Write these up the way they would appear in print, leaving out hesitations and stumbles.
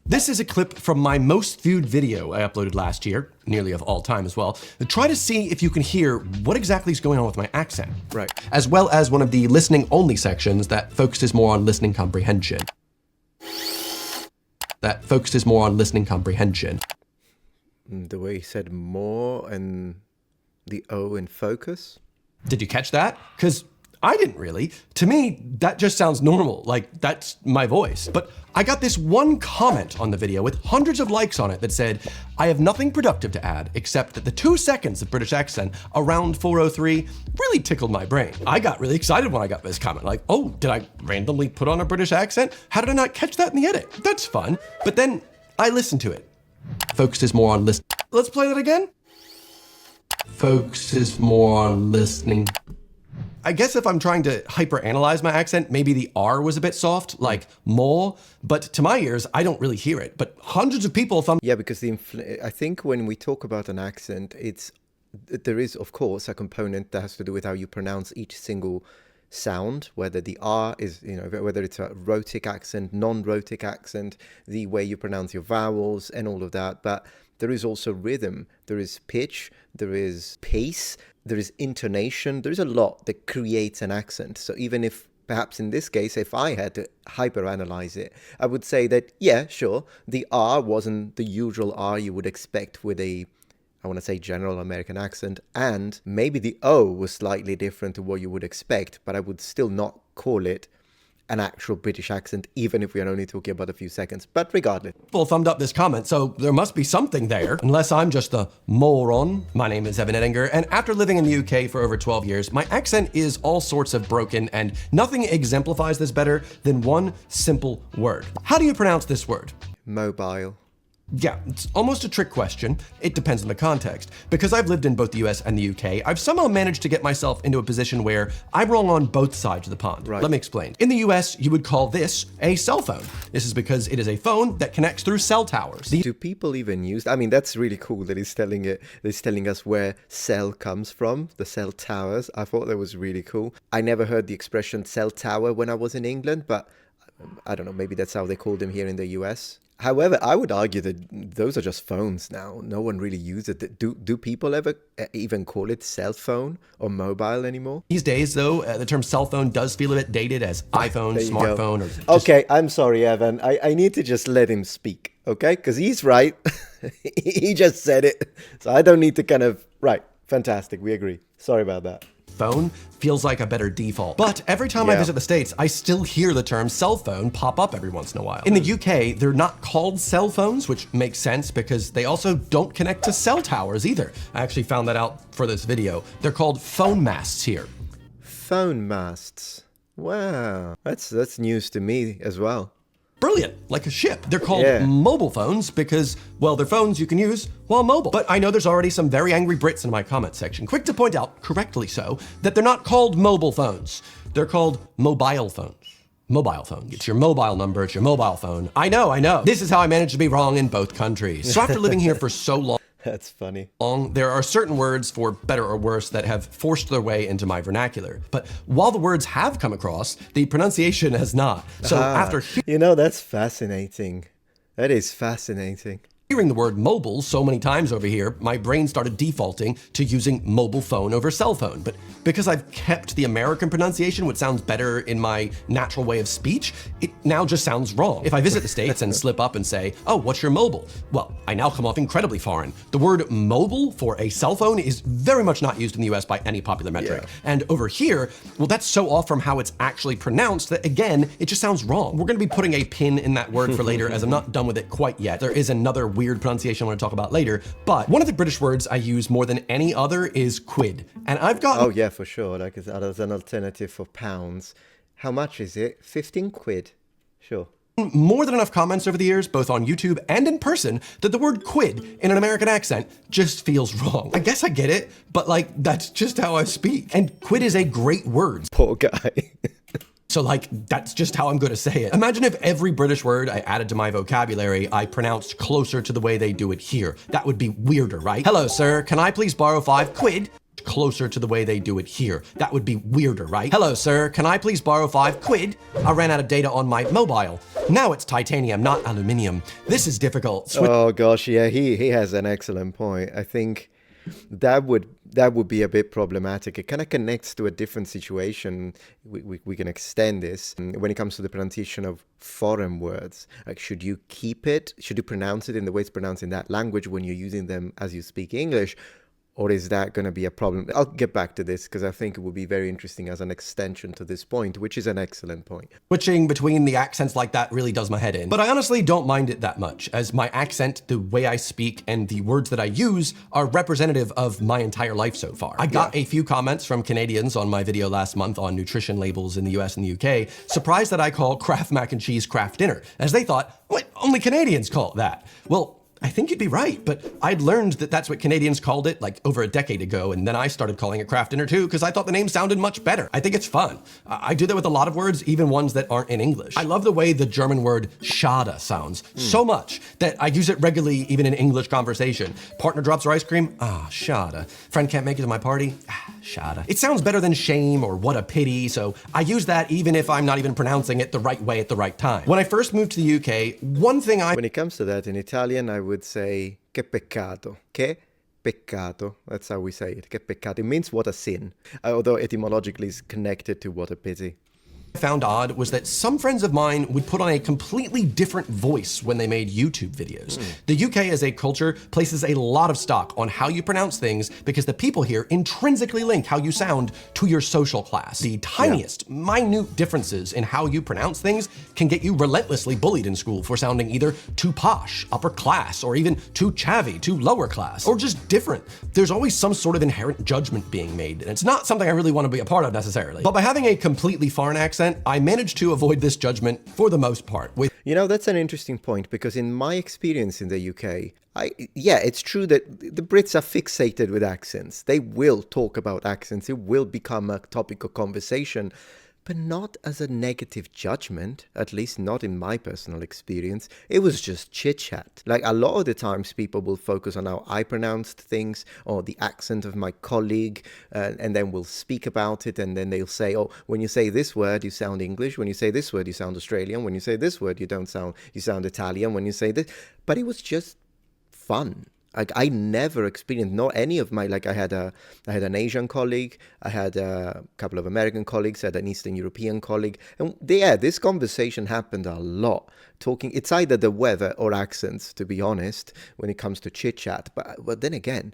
This is a clip from my most viewed video I uploaded last year, nearly of all time as well. Try to see if you can hear what exactly is going on with my accent. Right. As well as one of the listening only sections that focuses more on listening comprehension. The way he said more and the O in focus. Did you catch that? Because I didn't really. To me, that just sounds normal, like that's my voice. But I got this one comment on the video with hundreds of likes on it that said, I have nothing productive to add except that the 2 seconds of British accent around 403 really tickled my brain. I got really excited when I got this comment, like, oh, did I randomly put on a British accent? How did I not catch that in the edit? That's fun. But then I listened to it. Focuses more on listening. Let's play that again. Focuses more on listening. I guess if I'm trying to hyper-analyze my accent, maybe the R was a bit soft, like more, but to my ears, I don't really hear it. But hundreds of people thumb. Yeah, because I think when we talk about an accent, there is, of course, a component that has to do with how you pronounce each single sound, whether the R is, whether it's a rhotic accent, non-rhotic accent, the way you pronounce your vowels and all of that. But there is also rhythm, there is pitch, there is pace, there is intonation. There's a lot that creates an accent. So even if, perhaps in this case, if I had to hyperanalyze it, I would say that, yeah, sure, the R wasn't the usual R you would expect with a, I want to say, general American accent, and maybe the O was slightly different to what you would expect, but I would still not call it an actual British accent, even if we are only talking about a few seconds. But regardless. People thumbed up this comment, so there must be something there, unless I'm just a moron. My name is Evan Ettinger, and after living in the UK for over 12 years, my accent is all sorts of broken, and nothing exemplifies this better than one simple word. How do you pronounce this word? Mobile. Yeah, it's almost a trick question. It depends on the context. Because I've lived in both the US and the UK, I've somehow managed to get myself into a position where I'm wrong on both sides of the pond. Right. Let me explain. In the US, you would call this a cell phone. This is because it is a phone that connects through cell towers. Do people even use, I mean, that's really cool that he's telling us where cell comes from, the cell towers. I thought that was really cool. I never heard the expression cell tower when I was in England, but I don't know, maybe that's how they called them here in the US. However, I would argue that those are just phones now. No one really uses it. Do people ever even call it cell phone or mobile anymore? These days, though, the term cell phone does feel a bit dated as iPhone, smartphone, or just... Okay, I'm sorry, Evan. I need to just let him speak, okay? Because he's right. He just said it. So I don't need to kind of... Right, fantastic. We agree. Sorry about that. Phone feels like a better default. But every time I visit the States, I still hear the term cell phone pop up every once in a while. In the UK, they're not called cell phones, which makes sense because they also don't connect to cell towers either. I actually found that out for this video. They're called phone masts here. Phone masts. Wow, that's news to me as well. Brilliant, like a ship. They're called mobile phones because, well, they're phones you can use while mobile. But I know there's already some very angry Brits in my comment section, quick to point out, correctly so, that they're not called mobile phones. They're called mobile phones. Mobile phone. It's your mobile number, it's your mobile phone. I know. This is how I managed to be wrong in both countries. So after living here for so long, that's funny. There are certain words, for better or worse, that have forced their way into my vernacular. But while the words have come across, the pronunciation has not. So after that's fascinating. That is fascinating. Hearing the word mobile so many times over here, my brain started defaulting to using mobile phone over cell phone. But because I've kept the American pronunciation, which sounds better in my natural way of speech, it now just sounds wrong. If I visit the States and slip up and say, oh, what's your mobile? Well, I now come off incredibly foreign. The word mobile for a cell phone is very much not used in the US by any popular metric. Yeah. And over here, well, that's so off from how it's actually pronounced that, again, it just sounds wrong. We're gonna be putting a pin in that word for later as I'm not done with it quite yet. There is another weird pronunciation I want to talk about later, but one of the British words I use more than any other is quid. And I've got... Oh yeah, for sure, like as an alternative for pounds. How much is it? 15 quid. Sure. More than enough comments over the years, both on YouTube and in person, that the word quid in an American accent just feels wrong. I guess I get it, but like, that's just how I speak. And quid is a great word. Poor guy. So like, that's just how I'm gonna say it. Imagine if every British word I added to my vocabulary, I pronounced closer to the way they do it here. That would be weirder, right? Hello, sir, can I please borrow 5 quid? closer to the way they do it here. That would be weirder, right? Hello, sir. Can I please borrow 5 quid? I ran out of data on my mobile. Now it's titanium, not aluminium. This is difficult. Oh gosh, yeah, he has an excellent point. I think that would be a bit problematic. It kind of connects to a different situation. We can extend this when it comes to the pronunciation of foreign words. Like, should you keep it? Should you pronounce it in the way it's pronounced in that language when you're using them as you speak English? Or is that going to be a problem? I'll get back to this because I think it would be very interesting as an extension to this point, which is an excellent point. Switching between the accents like that really does my head in. But I honestly don't mind it that much, as my accent, the way I speak, and the words that I use are representative of my entire life so far. I got a few comments from Canadians on my video last month on nutrition labels in the US and the UK, surprised that I call Kraft mac and cheese Kraft dinner, as they thought, wait, only Canadians call it that. Well, I think you'd be right, but I'd learned that that's what Canadians called it like over a decade ago, and then I started calling it Kraft dinner too because I thought the name sounded much better. I think it's fun. I do that with a lot of words, even ones that aren't in English. I love the way the German word schade sounds so much that I use it regularly even in English conversation. Partner drops her ice cream, schade. Friend can't make it to my party, schade. It sounds better than shame or what a pity, so I use that even if I'm not even pronouncing it the right way at the right time. When I first moved to the UK, one thing When it comes to that in Italian, I would say che peccato. Che peccato. That's how we say it. Che peccato. It means what a sin. Although etymologically it's connected to what a pity. found odd was that some friends of mine would put on a completely different voice when they made YouTube videos. The UK as a culture places a lot of stock on how you pronounce things because the people here intrinsically link how you sound to your social class. The tiniest, minute differences in how you pronounce things can get you relentlessly bullied in school for sounding either too posh, upper class, or even too chavvy, too lower class, or just different. There's always some sort of inherent judgment being made, and it's not something I really want to be a part of necessarily. But by having a completely foreign accent, I managed to avoid this judgment for the most part. You know, that's an interesting point because in my experience in the UK, it's true that the Brits are fixated with accents. They will talk about accents. It will become a topic of conversation, but not as a negative judgment, at least not in my personal experience. It was just chit-chat. Like a lot of the times people will focus on how I pronounced things or the accent of my colleague, and then we'll speak about it, and then they'll say, oh, when you say this word, you sound English. When you say this word, you sound Australian. When you say this word, you sound Italian. When you say this, but it was just fun. Like I never experienced, not any of my, like I had an Asian colleague, I had a couple of American colleagues, I had an Eastern European colleague, and this conversation happened a lot. Talking, it's either the weather or accents, to be honest, when it comes to chit chat. But then again,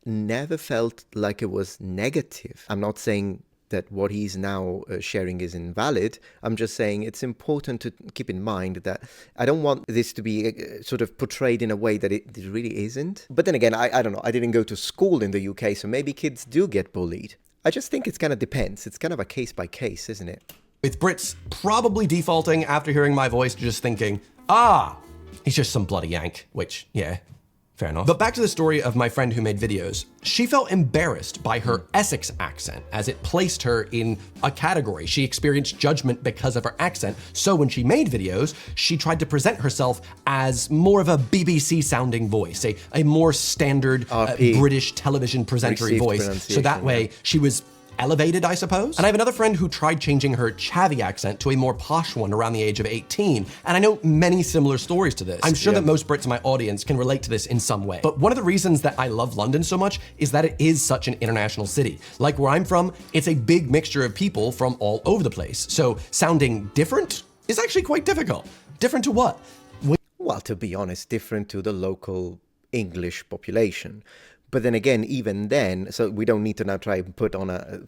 never felt like it was negative. I'm not saying that what he's now sharing is invalid. I'm just saying it's important to keep in mind that I don't want this to be sort of portrayed in a way that it really isn't. But then again, I don't know. I didn't go to school in the UK, so maybe kids do get bullied. I just think it kind of depends. It's kind of a case by case, isn't it? With Brits probably defaulting after hearing my voice, just thinking, he's just some bloody Yank, which, yeah, fair enough. But back to the story of my friend who made videos. She felt embarrassed by her Essex accent as it placed her in a category. She experienced judgment because of her accent. So when she made videos, she tried to present herself as more of a BBC sounding voice, a more standard British television presenter voice. So that way she was elevated, I suppose. And I have another friend who tried changing her chavvy accent to a more posh one around the age of 18. And I know many similar stories to this. I'm sure that most Brits in my audience can relate to this in some way. But one of the reasons that I love London so much is that it is such an international city. Like where I'm from, it's a big mixture of people from all over the place. So sounding different is actually quite difficult. Different to what? Well, to be honest, different to the local English population. But then again, even then, so we don't need to now try and put on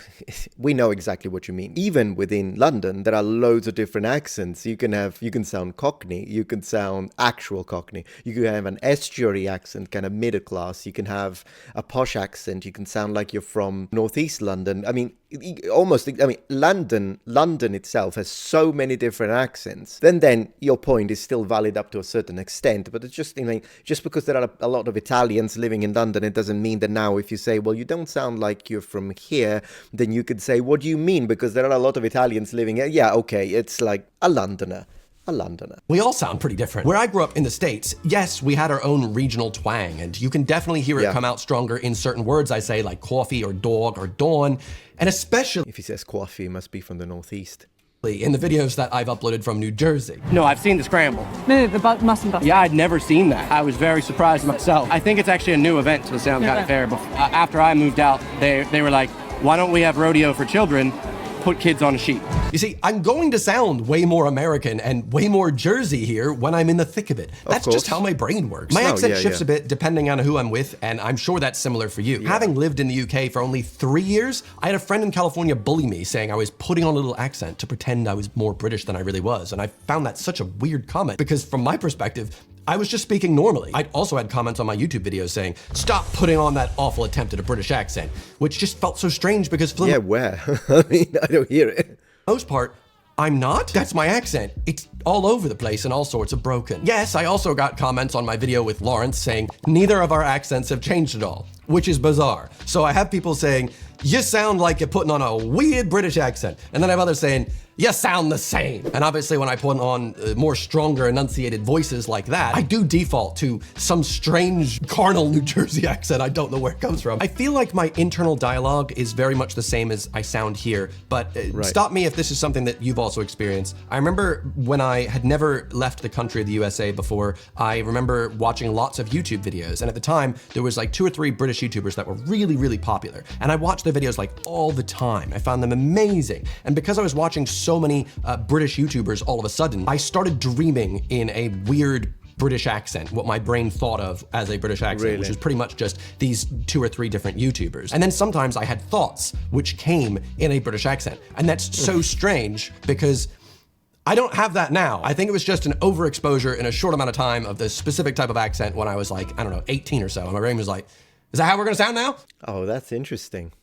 we know exactly what you mean. Even within London, there are loads of different accents. You can sound Cockney, you can sound actual Cockney, you can have an estuary accent, kind of middle class, you can have a posh accent, you can sound like you're from Northeast London. I mean, London itself has so many different accents. Then your point is still valid up to a certain extent, but it's just, just because there are a lot of Italians living in London, it doesn't mean that now if you say, well, you don't sound like you're from here, then you could say, what do you mean? Because there are a lot of Italians living here. Yeah, okay, it's like a Londoner. a Londoner. We all sound pretty different. Where I grew up in the States, yes, we had our own regional twang, and you can definitely hear it come out stronger in certain words I say, like coffee or dog or dawn, and especially if he says coffee, it must be from the Northeast. In the videos that I've uploaded from New Jersey. No, I've seen the scramble. No, the mustn't bust. Yeah, I'd never seen that. I was very surprised myself. I think it's actually a new event to the Sound Kind of Fair. After I moved out, they were like, why don't we have rodeo for children? Put kids on a sheep. You see, I'm going to sound way more American and way more Jersey here when I'm in the thick of it. That's just how my brain works. My accent shifts a bit depending on who I'm with, and I'm sure that's similar for you. Having lived in the UK for only 3 years, I had a friend in California bully me saying I was putting on a little accent to pretend I was more British than I really was, and I found that such a weird comment because from my perspective, I was just speaking normally. I'd also had comments on my YouTube videos saying, stop putting on that awful attempt at a British accent, which just felt so strange because for the where? I mean, I don't hear it. Most part, I'm not. That's my accent. It's all over the place and all sorts of broken. Yes, I also got comments on my video with Lawrence saying, neither of our accents have changed at all, which is bizarre. So I have people saying, you sound like you're putting on a weird British accent. And then I have others saying, you sound the same. And obviously when I put on more stronger enunciated voices like that, I do default to some strange carnal New Jersey accent. I don't know where it comes from. I feel like my internal dialogue is very much the same as I sound here, but stop me if this is something that you've also experienced. I remember when I had never left the country of the USA before, I remember watching lots of YouTube videos. And at the time, there was like 2 or 3 British YouTubers that were really, really popular. And I watched their videos like all the time. I found them amazing. And because I was watching so many British YouTubers all of a sudden, I started dreaming in a weird British accent, what my brain thought of as a British accent, which was pretty much just these 2 or 3 different YouTubers. And then sometimes I had thoughts which came in a British accent. And that's so strange because I don't have that now. I think it was just an overexposure in a short amount of time of this specific type of accent when I was like, I don't know, 18 or so. And my brain was like, is that how we're gonna sound now? Oh, that's interesting.